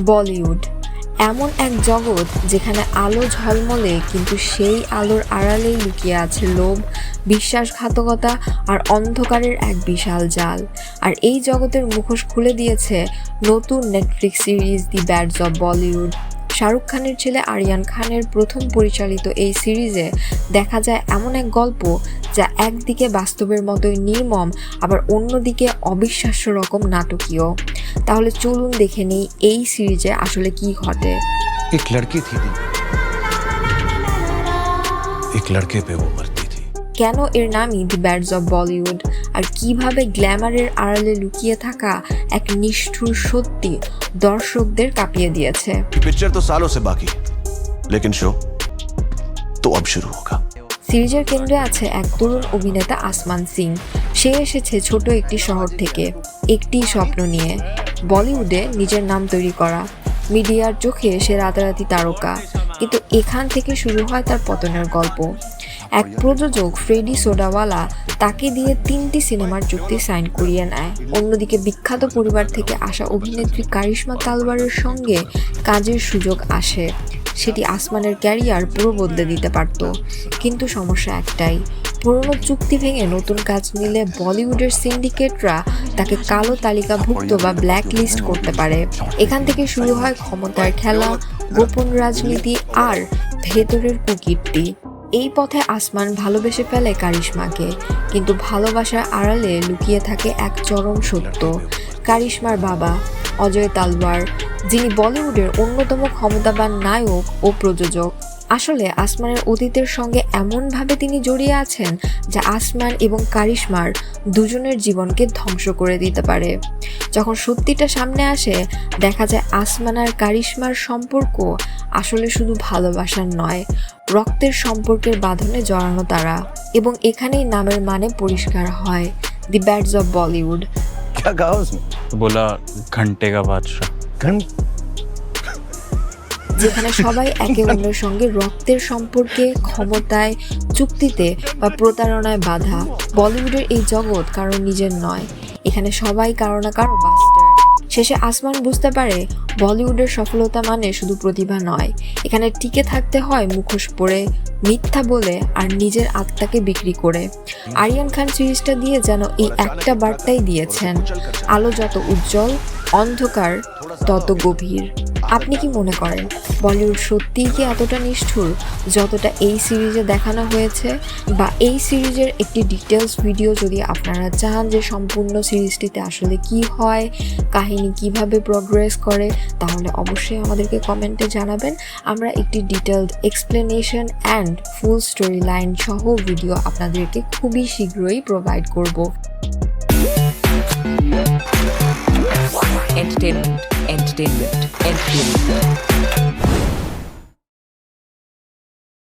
বলিউড এমন এক জগৎ যেখানে আলো ঝলমলে, কিন্তু সেই আলোর আড়ালেই লুকিয়ে আছে লোভ, বিশ্বাসঘাতকতা আর অন্ধকারের এক বিশাল জাল। আর এই জগতের মুখোশ খুলে দিয়েছে নতুন Netflix series the ব্যাডস of Bollywood. Shahrukh খানের ছেলে আরিয়ান খানের প্রথম পরিচালিত এই সিরিজে দেখা যায় এমন এক গল্প যা একদিকে বাস্তবের মতোই নির্মম, আবার অন্যদিকে অবিশ্বাস্য রকম নাটকীয়। তাহলে চলুন দেখে নিই এই সিরিজে আসলে কি ঘটে। एक लड़की थी एक लड़के पे वो मरती थी। কেন এর নামই দি ব্যাডস অব বলিউড, আর কিভাবে গ্ল্যামারের আড়ালে লুকিয়ে থাকা এক নিষ্ঠুর সত্যি দর্শকদের কাঁপিয়ে দিয়েছে। पिक्चर तो सालों से बाकी है, लेकिन शो तो अब शुरू होगा। সিরিজের কেন্দ্রে আছে এক তরুণ অভিনেতা আসমান সিং। সে এসেছে ছোট একটি শহর থেকে একটি স্বপ্ন নিয়ে, বলিউডে নিজের নাম তৈরি করা। মিডিয়ার চোখে সে রাতারাতি তারকা, কিন্তু এখান থেকে শুরু হয় তার পতনের গল্প। এক প্রযোজক ফ্রেডি সোডাওয়ালা তাকে দিয়ে 3টি সিনেমার চুক্তি সাইন করিয়ে নেয়। অন্যদিকে বিখ্যাত পরিবার থেকে আসা অভিনেত্রী কারিশমা তালওয়ারের সঙ্গে কাজের সুযোগ আসে। সেটি আসমানের ক্যারিয়ার পুরো বদলে দিতে পারত, কিন্তু সমস্যা একটাই, পুরনো চুক্তি ভেঙে নতুন কাজ নিলে বলিউডের সিন্ডিকেটরা তাকে কালো তালিকাভুক্ত বা ব্ল্যাক লিস্ট করতে পারে। এখান থেকে শুরু হয় ক্ষমতার খেলা, গোপন রাজনীতি আর ভেতরের কুকীর্তি। এই পথে আসমান ভালোবেসে ফেলে কারিশমাকে, কিন্তু ভালোবাসার আড়ালে লুকিয়ে থাকে এক চরম সত্য। কারিশমার বাবা অজয় তালওয়ার, যিনি বলিউডের অন্যতম ক্ষমতাবান নায়ক ও প্রযোজক, আসলে আসমানের অতীতের সঙ্গে এমনভাবে তিনি জড়িয়ে আছেন যা আসমান এবং কারিশমার দুজনের জীবনকে ধ্বংস করে দিতে পারে। যখন সত্যিটা সামনে আসে, দেখা যায় আসমান আর কারিশমার সম্পর্ক আসলে শুধু ভালোবাসার নয়, রক্তের সম্পর্কের বাঁধনে জড়ানো তারা। এবং এখানেই নামের মানে পরিষ্কার হয়, দি ব্যাডস অব বলিউড। क्या कहा उसने? बोला घंटे का बादशाह। যেখানে সবাই একে অন্যের সঙ্গে রক্তের সম্পর্কে, ক্ষমতায়, চুক্তিতে বা প্রতারণায় বাধা। বলিউডের এই জগৎ কারো নিজের নয়, এখানে সবাই কারো না কারো বাস্টার। শেষে আসমান বুঝতে পারে বলিউডের সফলতা মানে শুধু প্রতিভা নয়, এখানে টিকে থাকতে হয় মুখোশ পরে, মিথ্যা বলে আর নিজের আত্মাকে বিক্রি করে। আরিয়ান খান সিরিজটা দিয়ে যেন এই একটা বার্তাই দিয়েছেন, আলো যত উজ্জ্বল, অন্ধকার তত গভীর। আপনি কি মনে করেন বলিউড সত্যিই কি এতটা নিষ্ঠুর যতটা এই সিরিজে দেখানো হয়েছে? বা এই সিরিজের একটি ডিটেলস ভিডিও যদি আপনারা চান যে সম্পূর্ণ সিরিজটিতে আসলে কি হয়, কাহিনী কিভাবে প্রোগ্রেস করে, তাহলে অবশ্যই আমাদেরকে কমেন্টে জানাবেন। আমরা একটি detailed explanation and full story line সহ ভিডিও আপনাদেরকে খুবই শীঘ্রই প্রোভাইড করব। Entertainment.